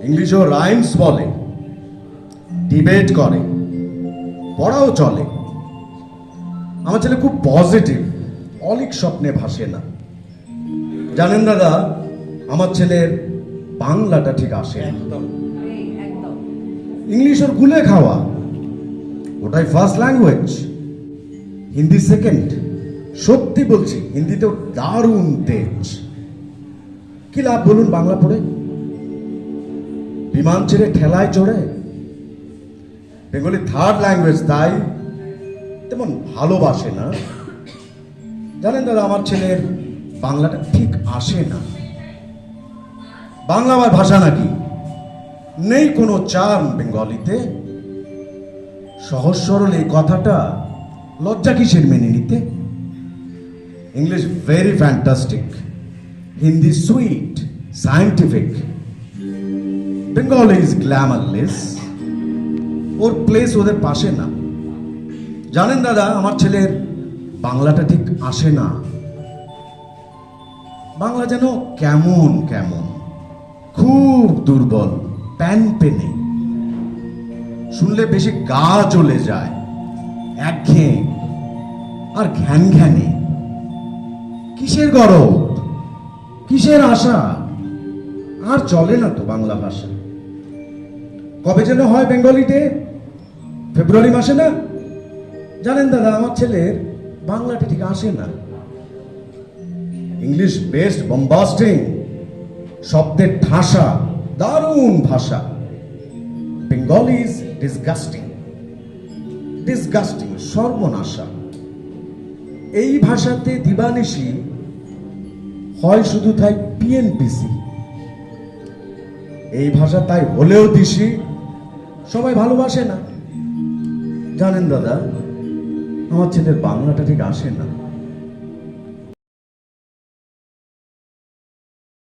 ইংলিশও rhymes বলে, debate করে, পড়াও চলে। আমার ছেলে খুব পজিটিভ, অলিক স্বপ্নে ভাসে না। জানেন দাদা, আমার ছেলের বাংলাটা ঠিক আসে না। ইংলিশ ওর গুলে খাওয়া, ওটাই ফার্স্ট ল্যাঙ্গুয়েজ, হিন্দি সেকেন্ড। সত্যি বলছি, হিন্দিতেও দারুণ তেজ। কি লাভ বলুন বাংলা পড়ে? বিমান ছেড়ে ঠেলায় চড়ে। বেঙ্গলি থার্ড ল্যাঙ্গুয়েজ, তাই তেমন ভালোবাসে না। জানেন দাদা, আমার ছেলের বাংলাটা ঠিক আসে না। বাংলা আমার ভাষা নাকি? নেই কোনো চার্ম বেঙ্গলিতে। সহজ সরল এই কথাটা লজ্জা কিসের মেনে নিতে? English very fantastic, Hindi sweet, scientific, Bengal is glamourless. Or place ওদের পাশে না। জানেন দাদা, আমার ছেলের বাংলাটা ঠিক আসে না। বাংলা যেন কেমন কেমন, খুব দুর্বল, প্যান পেনে। শুনলে বেশি গা জ্বলে যায়, একঘেয়ে আর ঘ্যান ঘ্যানে। কিসের গরব, কিসের আশা? আর চলে না তো বাংলা ভাষা। কবে যেন হয় বেঙ্গলি ডে? ফেব্রুয়ারি মাসে না? জানেন দাদা, আমার ছেলের বাংলাটা ঠিক আসে না। ইংলিশ বেস্ট বম্বাস্টিং, শব্দের ঠাসা, দারুণ ভাষা। বেঙ্গলি ইজ ডিসগাস্টিং, ডিসগাস্টিং, সর্বনাশা। এই ভাষাতে দিবানিশি হয় শুধু তাই পিএনপিসি। এই ভাষা তাই হলেও দিশি, সবাই ভালোবাসে না। জানেন দাদা, আমার ছেলের বাংলাটা ঠিক আসে না।